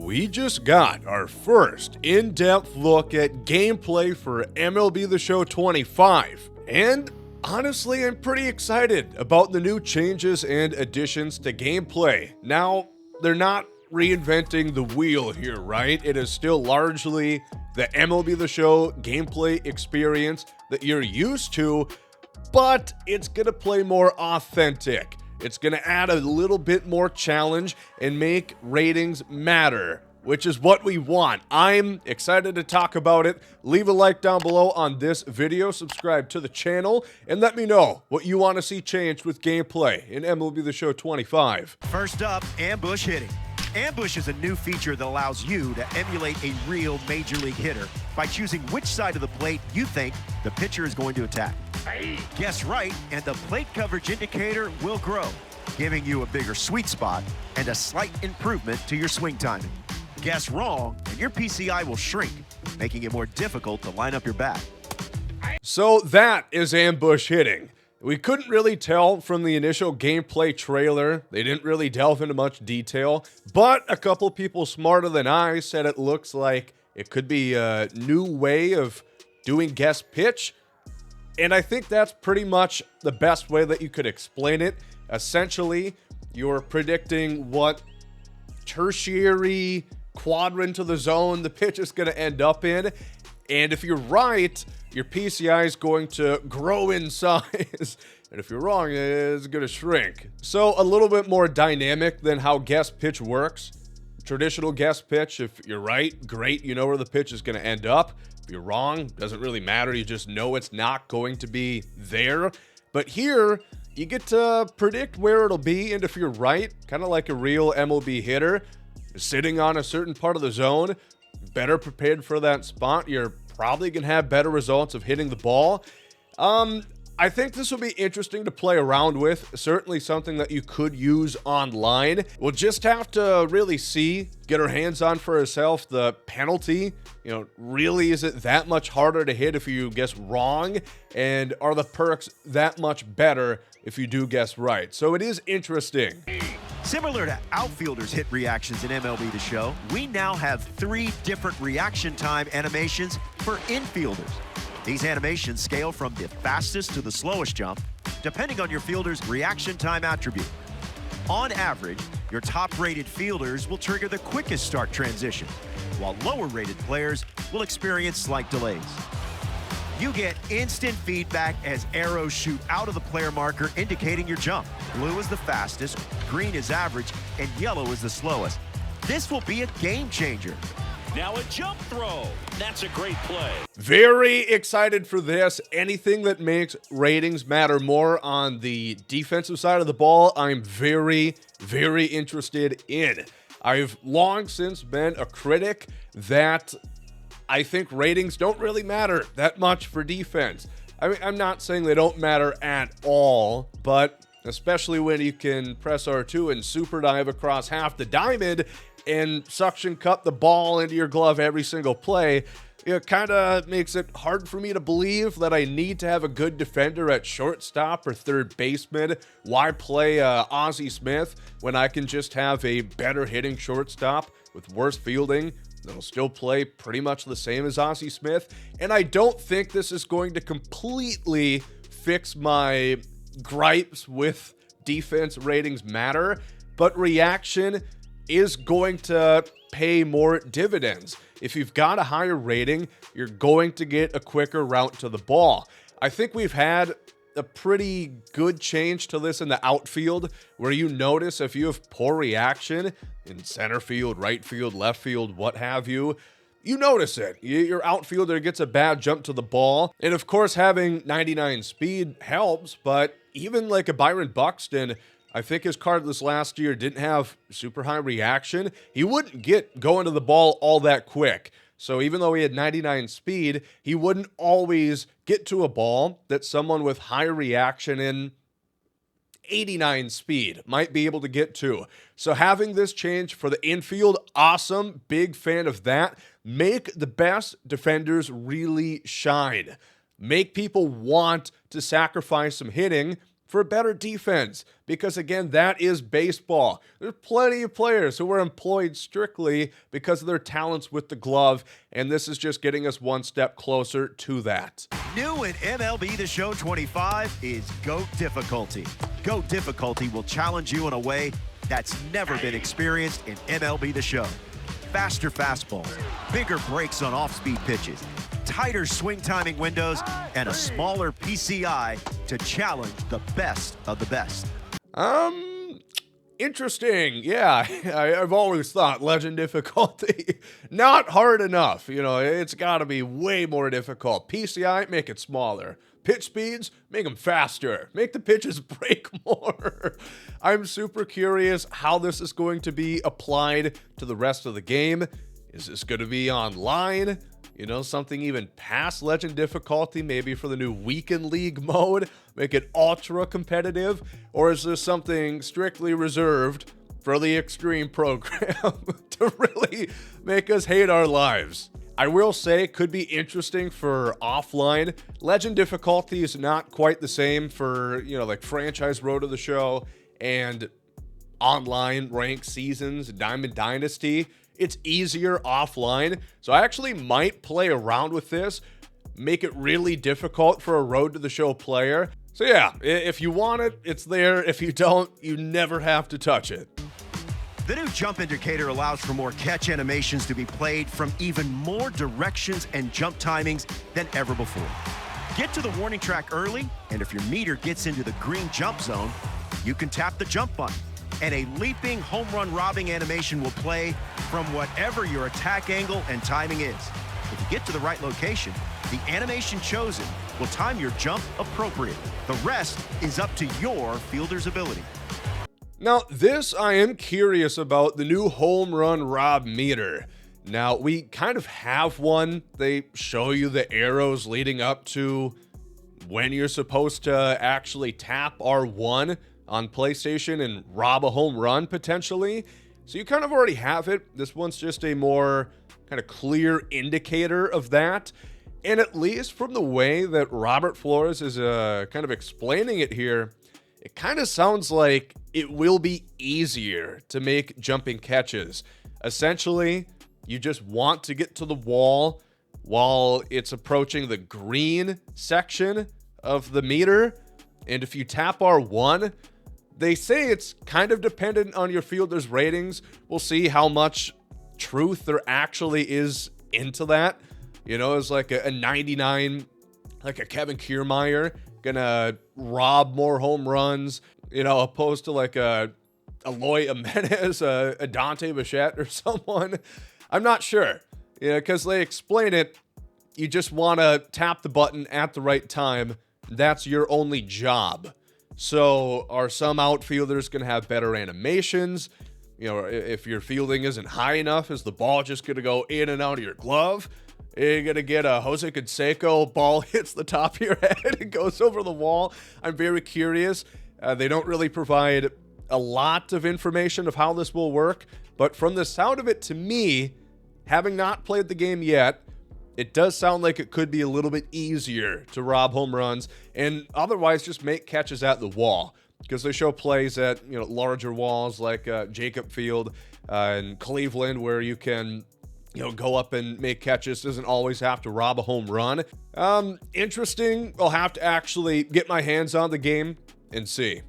We just got our first in-depth look at gameplay for MLB The Show 25, and honestly, I'm pretty excited about the new changes and additions to gameplay. Now, they're not reinventing the wheel here, right? It is still largely the MLB The Show gameplay experience that you're used to, but it's gonna play more authentic. It's going to add a little bit more challenge and make ratings matter, which is what we want. I'm excited to talk about it. Leave a like down below on this video, subscribe to the channel, and let me know what you want to see changed with gameplay in MLB The Show 25. First up, ambush hitting. Ambush is a new feature that allows you to emulate a real major league hitter by choosing which side of the plate you think the pitcher is going to attack. Guess right, and the plate coverage indicator will grow, giving you a bigger sweet spot and a slight improvement to your swing timing. Guess wrong, and your PCI will shrink, making it more difficult to line up your bat. So that is ambush hitting. We couldn't really tell from the initial gameplay trailer. They didn't really delve into much detail, but a couple people smarter than I said it looks like it could be a new way of doing guess pitch. And I think that's pretty much the best way that you could explain it. Essentially, you're predicting what tertiary quadrant of the zone the pitch is going to end up in. And if you're right, your PCI is going to grow in size. And if you're wrong, it's going to shrink. So a little bit more dynamic than how guess pitch works. Traditional guess pitch, if you're right, great, you know where the pitch is going to end up. If you're wrong, doesn't really matter. You just know it's not going to be there. But here, you get to predict where it'll be. And if you're right, kind of like a real MLB hitter, sitting on a certain part of the zone, better prepared for that spot, you're probably going to have better results of hitting the ball. I think this will be interesting to play around with. Certainly something that you could use online. We'll just have to really see, get our hands on for ourselves the penalty. You know, really, is it that much harder to hit if you guess wrong? And are the perks that much better if you do guess right? So it is interesting. Similar to outfielders' hit reactions in MLB The Show, we now have 3 different reaction time animations for infielders. These animations scale from the fastest to the slowest jump, depending on your fielder's reaction time attribute. On average, your top-rated fielders will trigger the quickest start transition, while lower-rated players will experience slight delays. You get instant feedback as arrows shoot out of the player marker indicating your jump. Blue is the fastest, green is average, and yellow is the slowest. This will be a game changer. Now a jump throw. That's a great play. Very excited for this. Anything that makes ratings matter more on the defensive side of the ball, I'm very, very interested in. I've long since been a critic that I think ratings don't really matter that much for defense. I mean, I'm not saying they don't matter at all, but especially when you can press R2 and super dive across half the diamond and suction cup the ball into your glove every single play, it kind of makes it hard for me to believe that I need to have a good defender at shortstop or third baseman. Why play Ozzie Smith when I can just have a better hitting shortstop with worse fielding that'll still play pretty much the same as Ozzie Smith? And I don't think this is going to completely fix my gripes with defense ratings matter, but reaction is going to pay more dividends. If you've got a higher rating, you're going to get a quicker route to the ball. I think we've had a pretty good change to this in the outfield, where you notice if you have poor reaction in center field, right field, left field, what have you, you notice it. Your outfielder gets a bad jump to the ball. And of course, having 99 speed helps, but even like a Byron Buxton, I think his card this last year didn't have super high reaction. He wouldn't get going to the ball all that quick. So even though he had 99 speed, he wouldn't always get to a ball that someone with high reaction in 89 speed might be able to get to. So having this change for the infield, awesome. Big fan of that. Make the best defenders really shine. Make people want to sacrifice some hitting for better defense, because again, that is baseball. There's plenty of players who are employed strictly because of their talents with the glove, and this is just getting us one step closer to that. New in MLB The Show 25 is GOAT Difficulty. GOAT Difficulty will challenge you in a way that's never been experienced in MLB The Show. Faster fastballs, bigger breaks on off-speed pitches, tighter swing timing windows, and a smaller PCI to challenge the best of the best. Interesting. Yeah, I've always thought legend difficulty, not hard enough. You know, it's got to be way more difficult. PCI, make it smaller. Pitch speeds, make them faster. Make the pitches break more. I'm super curious how this is going to be applied to the rest of the game. Is this going to be online? You know, something even past legend difficulty, maybe for the new weekend league mode, make it ultra competitive? Or is this something strictly reserved for the extreme program to really make us hate our lives? I will say it could be interesting for offline. Legend difficulty is not quite the same for, you know, like franchise Road to the Show and online ranked seasons, Diamond Dynasty. It's easier offline. So I actually might play around with this, make it really difficult for a Road to the Show player. So yeah, if you want it, it's there. If you don't, you never have to touch it. The new jump indicator allows for more catch animations to be played from even more directions and jump timings than ever before. Get to the warning track early, and if your meter gets into the green jump zone, you can tap the jump button, and a leaping home run robbing animation will play from whatever your attack angle and timing is. If you get to the right location, the animation chosen will time your jump appropriately. The rest is up to your fielder's ability. Now, this I am curious about, the new home run rob meter. Now, we kind of have one. They show you the arrows leading up to when you're supposed to actually tap R1 on PlayStation and rob a home run, potentially. So you kind of already have it. This one's just a more kind of clear indicator of that. And at least from the way that Robert Flores is kind of explaining it here, it kind of sounds like it will be easier to make jumping catches. Essentially, you just want to get to the wall while it's approaching the green section of the meter. And if you tap R1, they say it's kind of dependent on your fielder's ratings. We'll see how much truth there actually is into that. You know, it's like a 99, like a Kevin Kiermaier, gonna rob more home runs, you know, opposed to like a Eloy Jimenez, a Dante Bichette or someone. I'm not sure, you know, because they explain it. You just want to tap the button at the right time. That's your only job. So are some outfielders going to have better animations? You know, if your fielding isn't high enough, is the ball just going to go in and out of your glove? You're going to get a Jose Canseco, ball hits the top of your head and goes over the wall. I'm very curious. They don't really provide a lot of information of how this will work, but from the sound of it, to me, having not played the game yet, it does sound like it could be a little bit easier to rob home runs and otherwise just make catches at the wall, because they show plays at, you know, larger walls like Jacob Field in Cleveland where you can, you know, go up and make catches. Doesn't always have to rob a home run. Interesting. I'll have to actually get my hands on the game and see.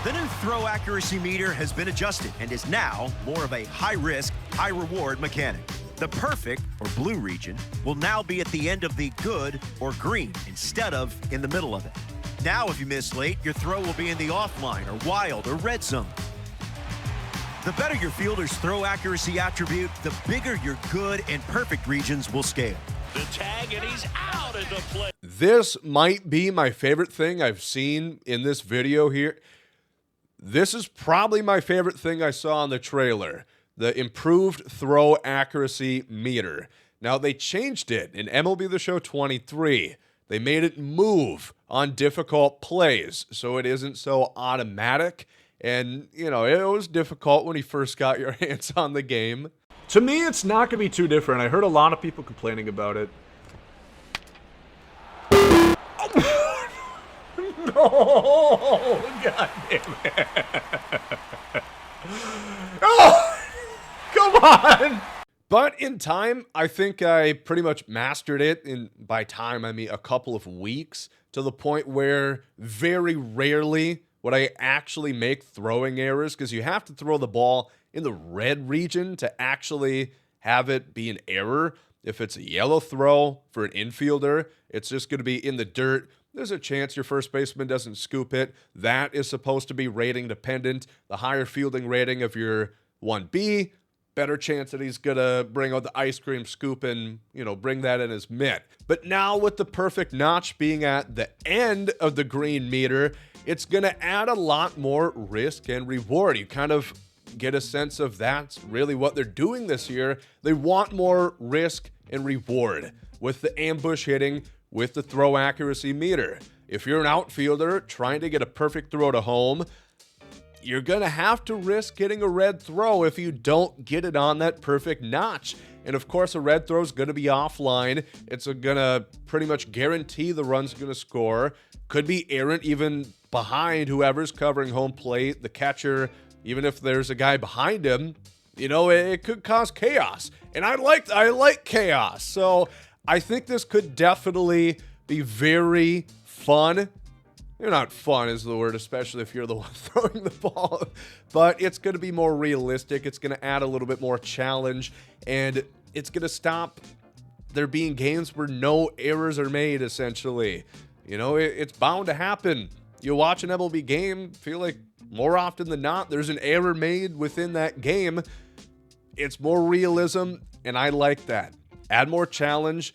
The new throw accuracy meter has been adjusted and is now more of a high-risk, high-reward mechanic. The perfect, or blue region, will now be at the end of the good, or green, instead of in the middle of it. Now, if you miss late, your throw will be in the offline, or wild, or red zone. The better your fielder's throw accuracy attribute, the bigger your good and perfect regions will scale. The tag, and he's out at the play. This might be my favorite thing I've seen in this video here. This is probably my favorite thing I saw in the trailer. The improved throw accuracy meter. Now, they changed it in MLB The Show 23. They made it move on difficult plays, so it isn't so automatic. And, you know, it was difficult when you first got your hands on the game. To me, it's not going to be too different. I heard a lot of people complaining about it. No! God damn it. Oh! Come on! But in time, I think I pretty much mastered it. And by time, I mean a couple of weeks, to the point where very rarely would I actually make throwing errors, because you have to throw the ball in the red region to actually have it be an error. If it's a yellow throw for an infielder, it's just going to be in the dirt. There's a chance your first baseman doesn't scoop it. That is supposed to be rating dependent. The higher fielding rating of your 1B, better chance that he's going to bring out the ice cream scoop and, bring that in his mitt. But now with the perfect notch being at the end of the green meter, it's going to add a lot more risk and reward. You kind of get a sense of that's really what they're doing this year. They want more risk and reward with the ambush hitting, with the throw accuracy meter. If you're an outfielder trying to get a perfect throw to home, you're going to have to risk getting a red throw if you don't get it on that perfect notch. And of course, a red throw is going to be offline. It's going to pretty much guarantee the run's going to score. Could be errant even behind whoever's covering home plate. The catcher, even if there's a guy behind him, it could cause chaos. And I like chaos. So I think this could definitely be very fun. Not fun is the word, especially if you're the one throwing the ball. But it's going to be more realistic. It's going to add a little bit more challenge. And it's going to stop there being games where no errors are made, essentially. It's bound to happen. You watch an MLB game, feel like more often than not, there's an error made within that game. It's more realism, and I like that. Add more challenge.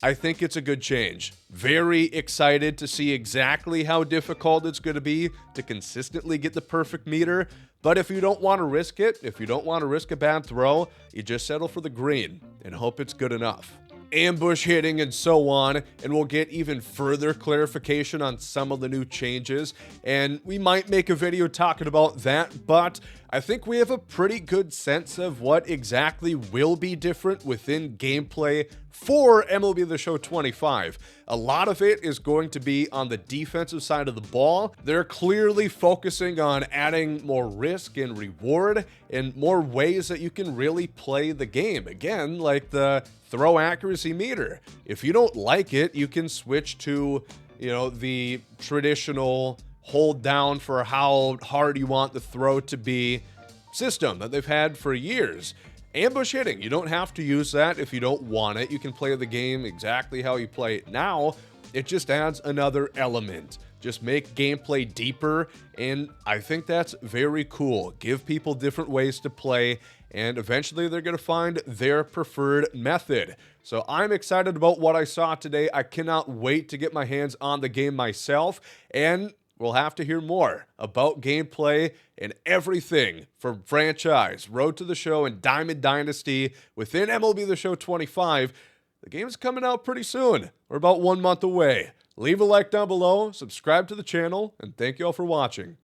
I think it's a good change. Very excited to see exactly how difficult it's going to be to consistently get the perfect meter. But if you don't want to risk it, if you don't want to risk a bad throw, you just settle for the green and hope it's good enough. Ambush hitting and so on, and we'll get even further clarification on some of the new changes, and we might make a video talking about that, but I think we have a pretty good sense of what exactly will be different within gameplay for MLB The Show 25. A lot of it is going to be on the defensive side of the ball. They're clearly focusing on adding more risk and reward and more ways that you can really play the game. Again, like the throw accuracy meter. If you don't like it, you can switch to, the traditional hold down for how hard you want the throw to be system that they've had for years. Ambush hitting, you don't have to use that if you don't want it. You can play the game exactly how you play it now. It just adds another element. Just make gameplay deeper, and I think that's very cool. Give people different ways to play, and eventually they're going to find their preferred method. So I'm excited about what I saw today. I cannot wait to get my hands on the game myself, and we'll have to hear more about gameplay and everything from franchise, Road to the Show, and Diamond Dynasty within MLB The Show 25. The game's coming out pretty soon. We're about 1 month away. Leave a like down below, subscribe to the channel, and thank you all for watching.